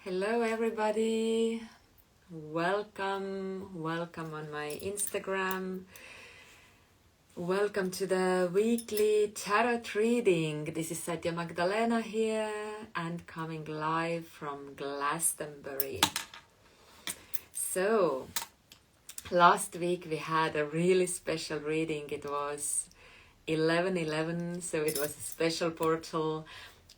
Hello everybody, welcome on my Instagram. Welcome to the weekly tarot reading. This is Satya Magdalena here and coming live from Glastonbury. So, last week we had a really special reading. It was 11/11, so it was a special portal.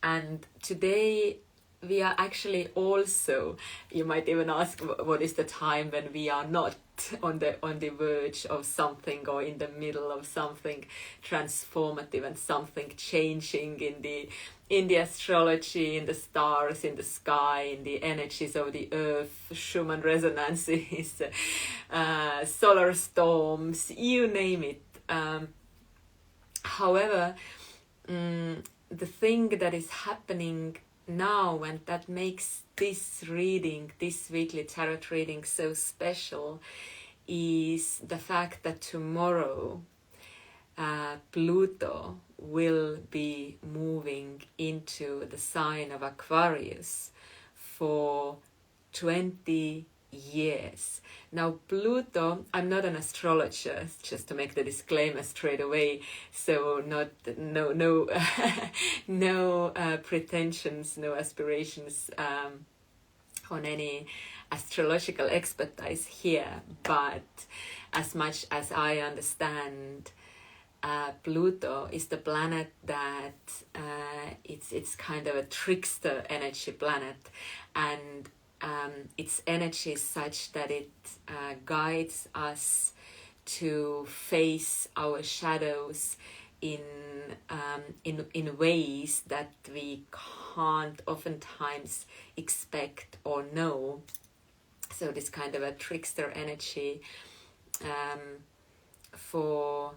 And today we are actually also, you might even ask, what is the time when we are not on the verge of something or in the middle of something transformative and something changing in the astrology, in the stars, in the sky, in the energies of the earth, Schumann resonances, solar storms, you name it. However, the thing that is happening now and that makes this reading, this weekly tarot reading so special is the fact that tomorrow Pluto will be moving into the sign of Aquarius for 20 years. Now Pluto, I'm not an astrologer, just to make the disclaimer straight away, so no pretensions, no aspirations on any astrological expertise here, but as much as I understand, Pluto is the planet that it's kind of a trickster energy planet, and its energy is such that it guides us to face our shadows in ways that we can't oftentimes expect or know. So this kind of a trickster energy for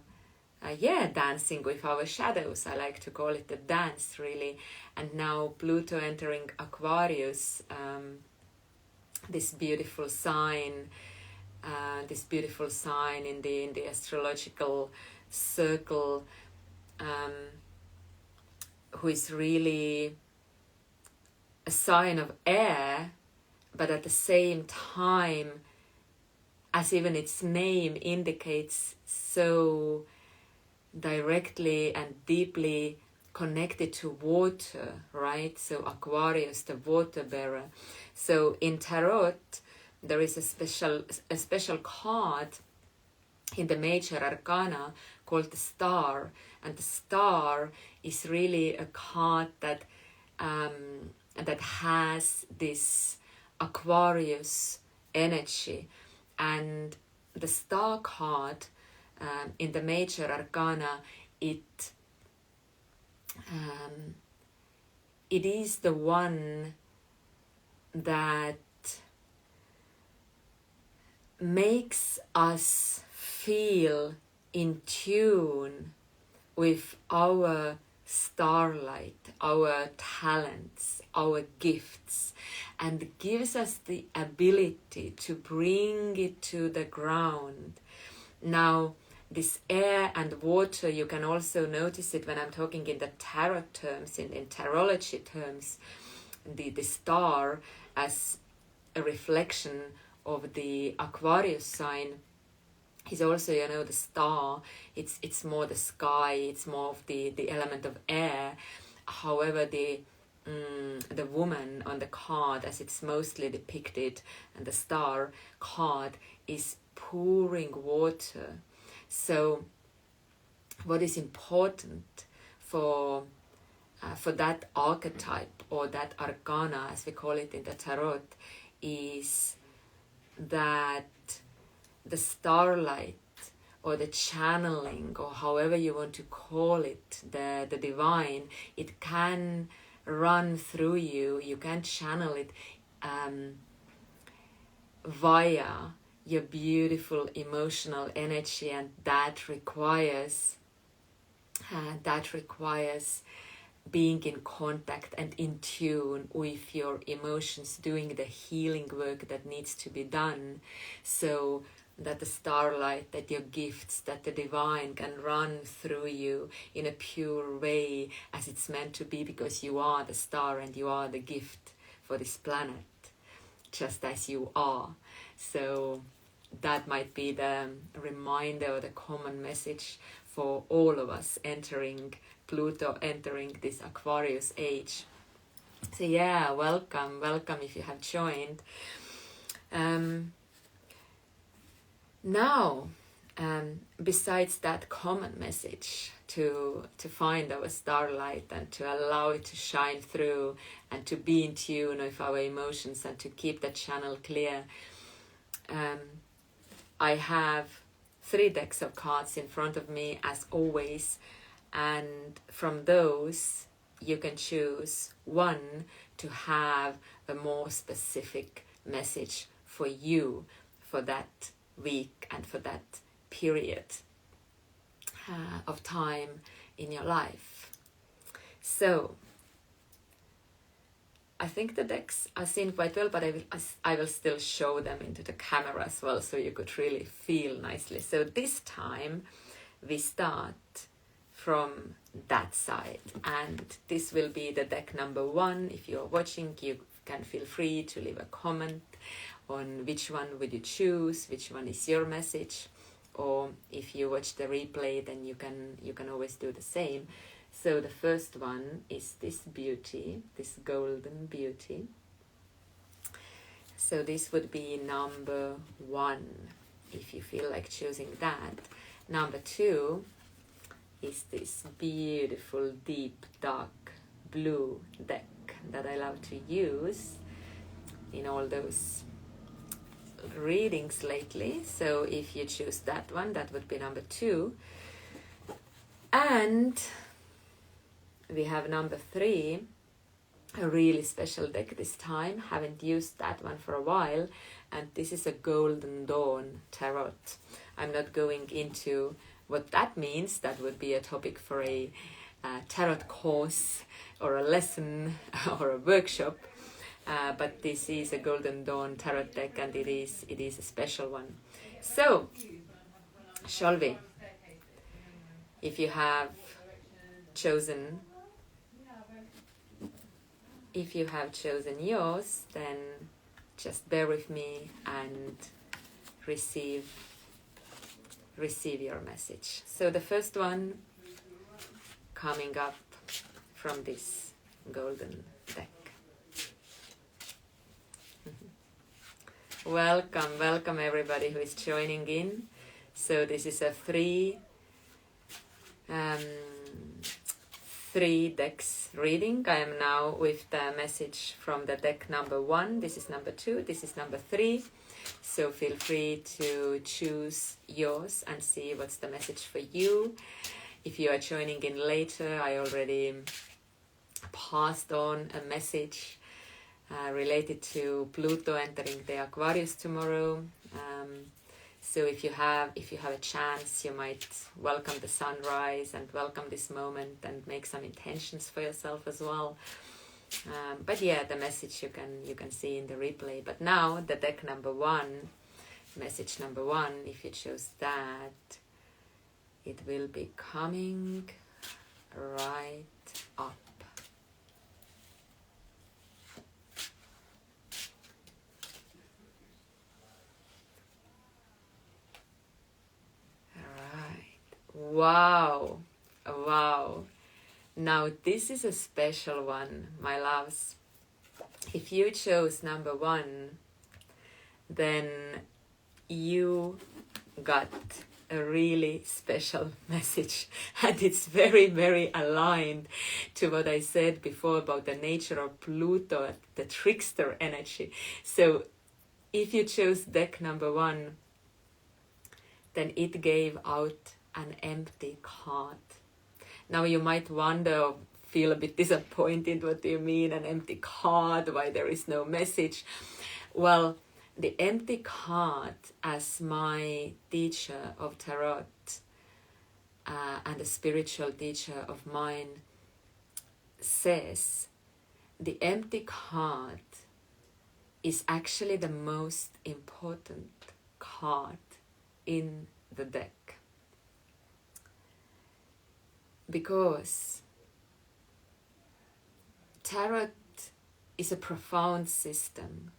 dancing with our shadows. I like to call it a dance, really. And now Pluto entering Aquarius, this beautiful sign in the astrological circle, who is really a sign of air, but at the same time, as even its name indicates, so directly and deeply connected to water, right? So Aquarius, the water bearer. So in tarot, there is a special card in the major arcana called the star, and the star is really a card that has this Aquarius energy. And the star card in the major arcana, it is the one that makes us feel in tune with our starlight, our talents, our gifts, and gives us the ability to bring it to the ground. Now, this air and water, you can also notice it when I'm talking in the tarot terms, in tarology terms, the star as a reflection of the Aquarius sign is also, the star. It's more the sky, it's more of the element of air. However, the woman on the card, as it's mostly depicted, and the star card is pouring water. So what is important for that archetype, or that arcana as we call it in the tarot, is that the starlight, or the channeling, or however you want to call it, the divine, it can run through you. You can channel it via your beautiful emotional energy, and that requires being in contact and in tune with your emotions, doing the healing work that needs to be done, so that the starlight, that your gifts, that the divine can run through you in a pure way as it's meant to be, because you are the star and you are the gift for this planet. just as you are. So that might be the reminder or the common message for all of us entering Pluto, entering this Aquarius age. So yeah, welcome if you have joined. Now, besides that common message to find our starlight and to allow it to shine through and to be in tune with our emotions and to keep the channel clear, I have 3 decks of cards in front of me as always, and from those you can choose one to have a more specific message for you for that week and for that period of time in your life. So I think the decks are seen quite well, but I will still show them into the camera as well, so you could really feel nicely. So this time we start from that side, and this will be the deck number 1. If you are watching, you can feel free to leave a comment on which one would you choose, which one is your message, or if you watch the replay, then you can always do the same. So the first one is this beauty, this golden beauty. So this would be number 1 if you feel like choosing that. Number 2 is this beautiful deep dark blue deck that I love to use in all those readings lately. So if you choose that one, that would be number 2. And we have number 3, a really special deck this time. Haven't used that one for a while, and this is a Golden Dawn Tarot. I'm not going into what that means. That would be a topic for a tarot course or a lesson or a workshop. But this is a Golden Dawn Tarot deck, and it is a special one. So, shall we? If you have chosen yours, then just bear with me and receive your message. So the first one coming up from this golden deck. Welcome everybody who is joining in. So this is a 3 decks reading. I am now with the message from the deck number 1. This is number 2. This is number 3. So feel free to choose yours and see what's the message for you. If you are joining in later, I already passed on a message related to Pluto entering the Aquarius tomorrow. So if you have a chance, you might welcome the sunrise and welcome this moment and make some intentions for yourself as well. But yeah, the message you can see in the replay. But now the deck number 1, message number 1, if you chose that, it will be coming right up. Wow. Now this is a special one, my loves. If you chose number 1, then you got a really special message, and it's very, very aligned to what I said before about the nature of Pluto, the trickster energy. So if you chose deck number 1, then it gave out an empty card. Now you might wonder or feel a bit disappointed. What do you mean, an empty card? Why there is no message? Well, the empty card, as my teacher of tarot and a spiritual teacher of mine says, the empty card is actually the most important card in the deck. Because tarot is a profound system,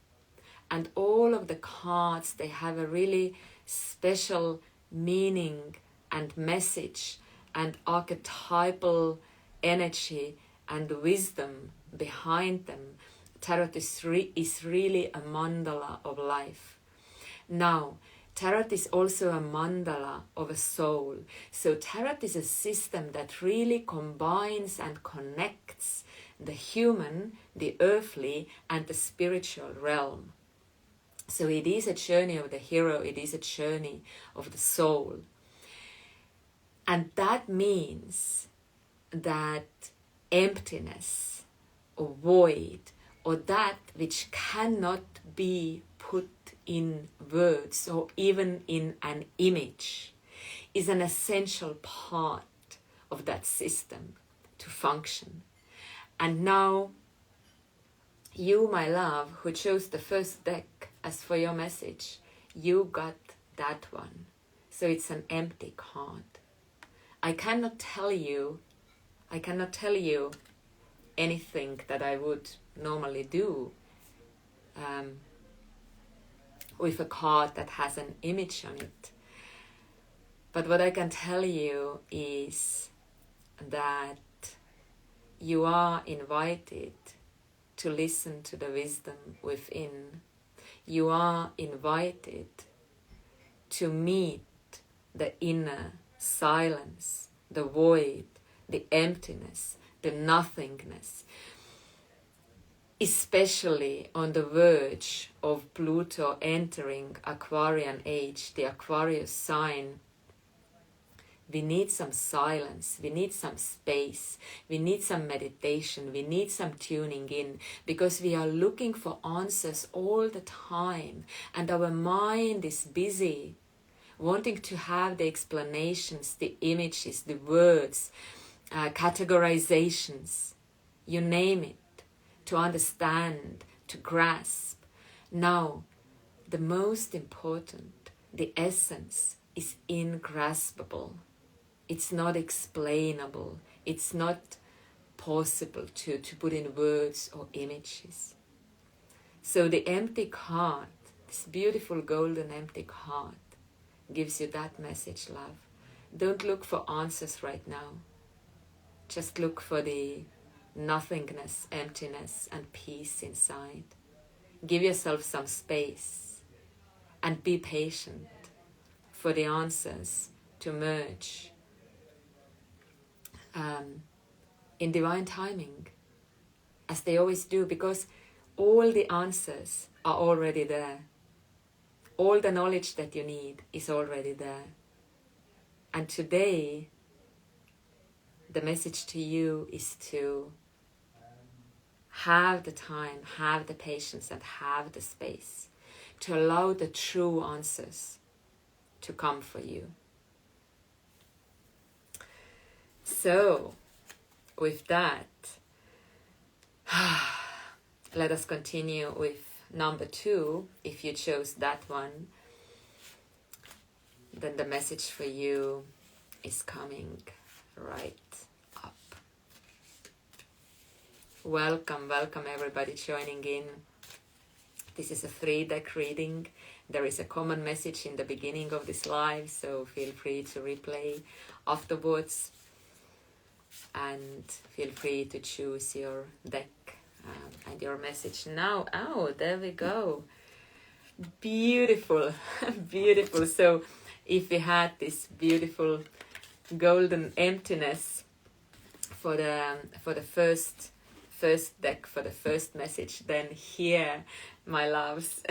And all of the cards, they have a really special meaning and message and archetypal energy and wisdom behind them. Tarot is really a mandala of life. Now, Tarot is also a mandala of a soul. So Tarot is a system that really combines and connects the human, the earthly, and the spiritual realm. So it is a journey of the hero, it is a journey of the soul. And that means that emptiness or void or that which cannot be put in words or even in an image is an essential part of that system to function. And now, you, my love, who chose the first deck as for your message, you got that one. So it's an empty card. I cannot tell you anything that I would normally do with a card that has an image on it. But what I can tell you is that you are invited to listen to the wisdom within. You are invited to meet the inner silence, the void, the emptiness, the nothingness, especially on the verge of Pluto entering Aquarian age, the Aquarius sign. We need some silence, we need some space, we need some meditation, we need some tuning in, because we are looking for answers all the time and our mind is busy wanting to have the explanations, the images, the words, categorizations, you name it, to understand, to grasp. Now, the most important, the essence, is ingraspable. It's not explainable. It's not possible to put in words or images. So the empty card, this beautiful golden empty card, gives you that message, love. Don't look for answers right now. Just look for the nothingness, emptiness, and peace inside. Give yourself some space and be patient for the answers to merge in divine timing, as they always do, because all the answers are already there. All the knowledge that you need is already there. And today, the message to you is to have the time, have the patience, and have the space to allow the true answers to come for you. So, with that, let us continue with number 2. If you chose that one, then the message for you is coming right up. Welcome everybody joining in. This is a 3-deck reading. There is a common message in the beginning of this live, so feel free to replay afterwards. And feel free to choose your deck and your message now. Oh, there we go. Beautiful, beautiful. So if we had this beautiful golden emptiness for the first deck, for the first message, then here, my loves,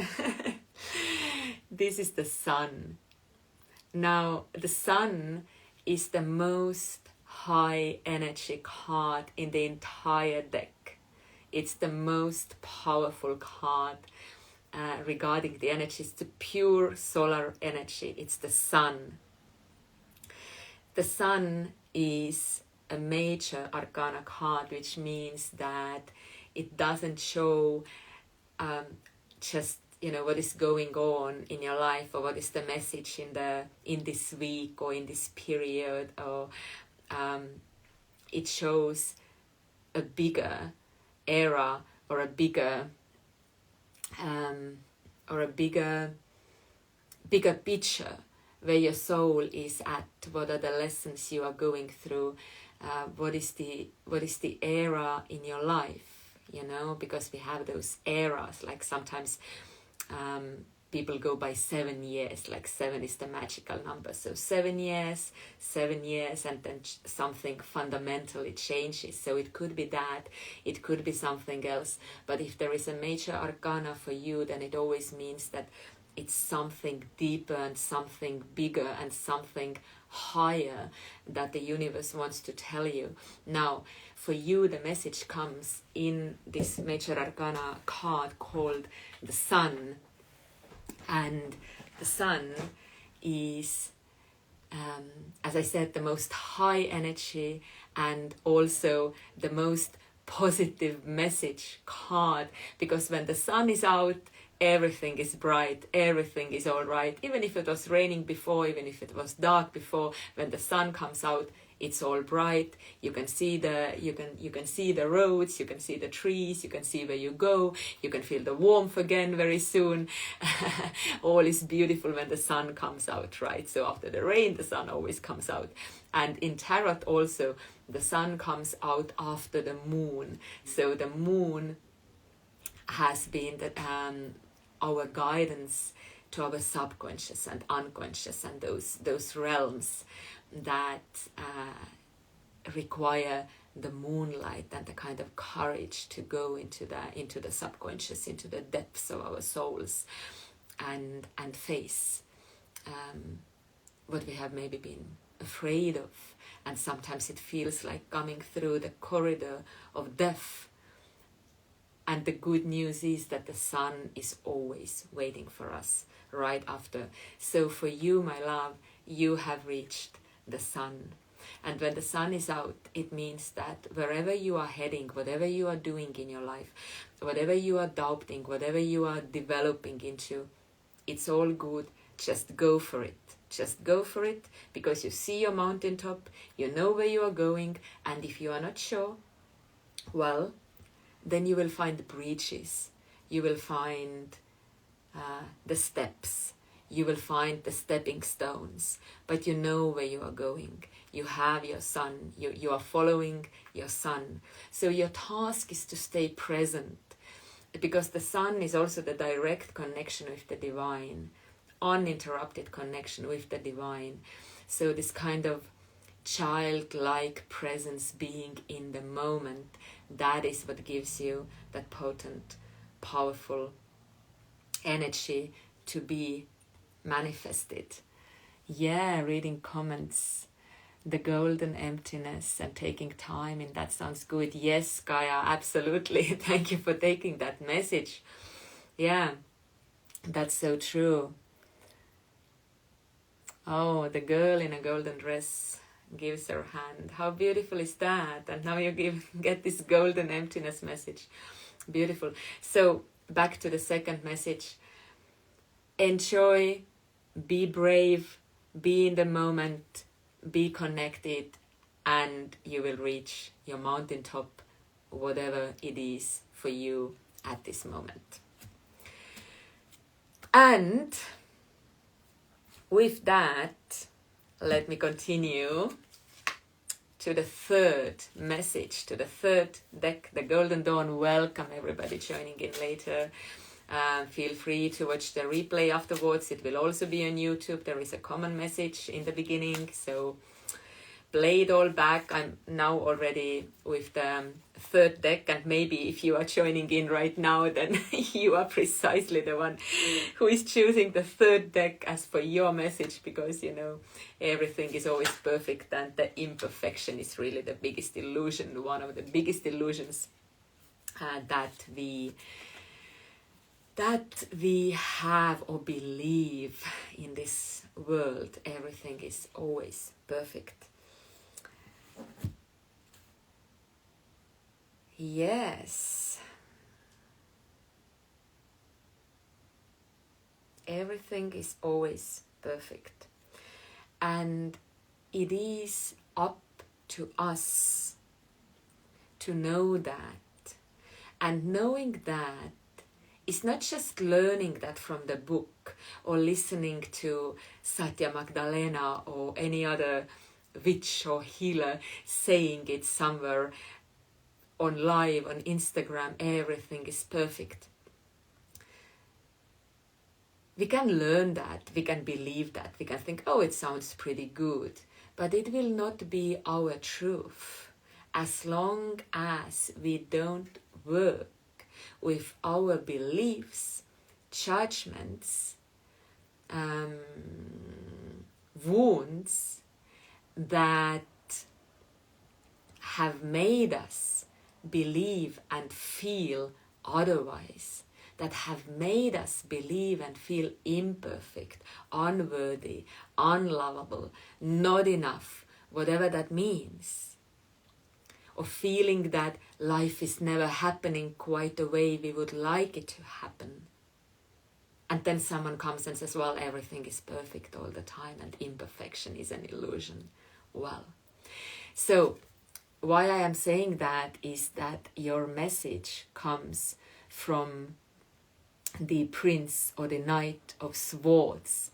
this is the Sun. Now, the Sun is the most high energy card in the entire deck. It's the most powerful card regarding the energy. It's the pure solar energy. It's the Sun. The Sun is a major arcana card, which means that it doesn't show just what is going on in your life, or what is the message in this week or in this period, or it shows a bigger era or a bigger or a bigger picture where your soul is at. What are the lessons you are going through? What is the era in your life? You know, because we have those eras. Like sometimes people go by 7 years. Like 7 is the magical number. So 7 years, and then something fundamentally changes. So it could be that, it could be something else. But if there is a major arcana for you, then it always means that it's something deeper and something bigger and something higher that the universe wants to tell you. Now, for you, the message comes in this major arcana card called the Sun. And the Sun is, as I said, the most high energy and also the most positive message card, because when the sun is out, everything is bright, everything is all right. Even if it was raining before, even if it was dark before, when the sun comes out, it's all bright. You can see you can see the roads, you can see the trees, you can see where you go, you can feel the warmth again very soon. All is beautiful when the sun comes out, right? So after the rain, the sun always comes out. And in tarot also, the sun comes out after the moon. So the moon has been our guidance to our subconscious and unconscious, and those realms that require the moonlight and the kind of courage to go into the subconscious, into the depths of our souls, and face what we have maybe been afraid of. And sometimes it feels like coming through the corridor of death. And the good news is that the sun is always waiting for us right after. So for you, my love, you have reached the sun. And when the sun is out, it means that wherever you are heading, whatever you are doing in your life, whatever you are doubting, whatever you are developing into, it's all good. Just go for it. Just go for it, because you see your mountaintop, you know where you are going, and if you are not sure, well, then you will find the bridges, you will find the steps, you will find the stepping stones, but you know where you are going. You have your sun, you are following your sun. So your task is to stay present, because the sun is also the direct connection with the divine, uninterrupted connection with the divine. So this kind of childlike presence, being in the moment, that is what gives you that potent, powerful energy to be manifested. Yeah, reading comments, the golden emptiness and taking time in that sounds good. Yes, Gaia, absolutely. Thank you for taking that message. Yeah, that's so true. Oh, the girl in a golden dress gives her hand. How beautiful is that? And now you get this golden emptiness message. Beautiful. So back to the second message. Enjoy, be brave, be in the moment, be connected, and you will reach your mountaintop, whatever it is for you at this moment. And with that, let me continue to the third message, to the third deck, the Golden Dawn. Welcome everybody joining in later. Feel free to watch the replay afterwards. It will also be on YouTube. There is a common message in the beginning, so play it all back. I'm now already with the third deck, and maybe if you are joining in right now, then you are precisely the one who is choosing the third deck as for your message, because you know everything is always perfect and the imperfection is really the biggest illusion, one of the biggest illusions that we have or believe in this world. Everything is always perfect. Yes. Everything is always perfect. And it is up to us to know that. And knowing that is not just learning that from the book or listening to Satya Magdalena or any other witch or healer saying it somewhere on live, on Instagram, everything is perfect. We can learn that, we can believe that, we can think, oh, it sounds pretty good, but it will not be our truth as long as we don't work with our beliefs, judgments, wounds that have made us believe and feel otherwise, that have made us believe and feel imperfect, unworthy, unlovable, not enough, whatever that means. Or feeling that life is never happening quite the way we would like it to happen. And then someone comes and says, well, everything is perfect all the time and imperfection is an illusion. Well, so why I am saying that is that your message comes from the Prince or the Knight of Swords.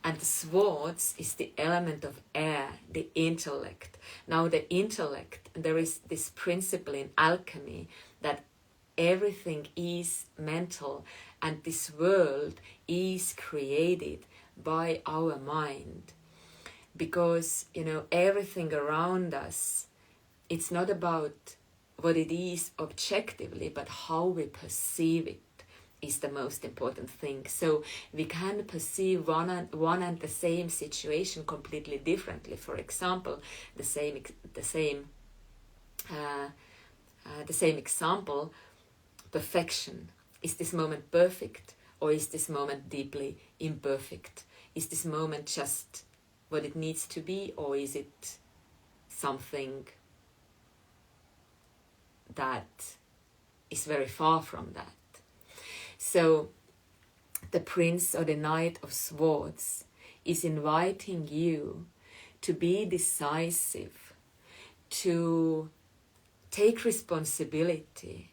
And the swords is the element of air, the intellect. Now the intellect, there is this principle in alchemy that everything is mental and this world is created by our mind. Because, everything around us, it's not about what it is objectively, but how we perceive it is the most important thing. So we can perceive one and the same situation completely differently. For example, the same example, perfection. Is this moment perfect or is this moment deeply imperfect? Is this moment just what it needs to be, or is it something that is very far from that? So the Prince or the Knight of Swords is inviting you to be decisive, to take responsibility,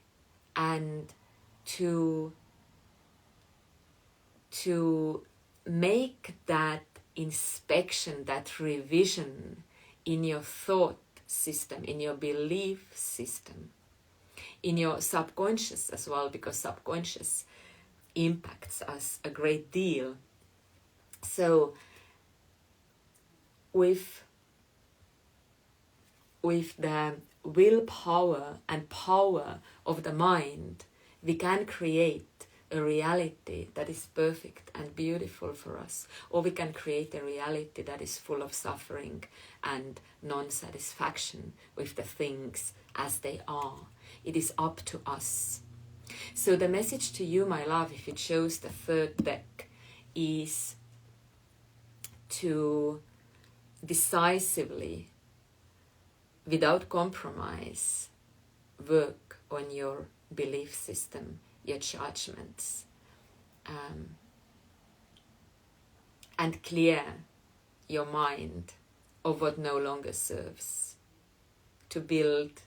and to make that inspection, that revision in your thought system, in your belief system, in your subconscious as well, because subconscious impacts us a great deal. So with the willpower and power of the mind, we can create a reality that is perfect and beautiful for us, or we can create a reality that is full of suffering and non-satisfaction with the things as they are. It is up to us. So the message to you, my love, if you chose the third deck, is to decisively, without compromise, work on your belief system, your judgments, and clear your mind of what no longer serves, to build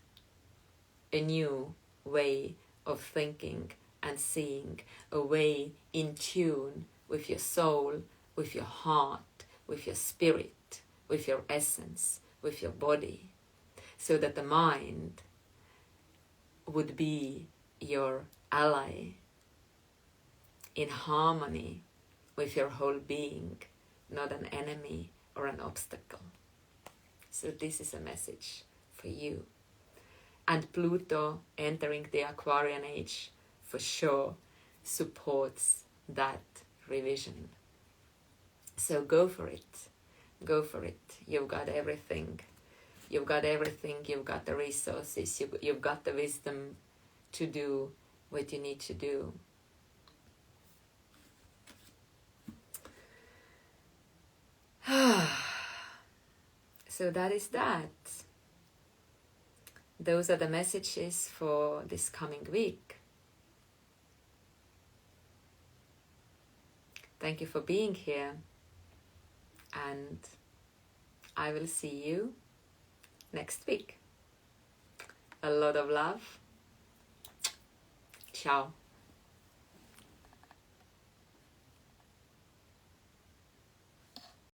a new way of thinking and seeing, a way in tune with your soul, with your heart, with your spirit, with your essence, with your body, so that the mind would be your ally in harmony with your whole being, not an enemy or an obstacle. So this is a message for you. And Pluto entering the Aquarian age for sure supports that revision. So go for it. Go for it. You've got everything. You've got everything. You've got the resources. You've got the wisdom to do what you need to do. So that is that. Those are the messages for this coming week. Thank you for being here, and I will see you next week. A lot of love. Ciao.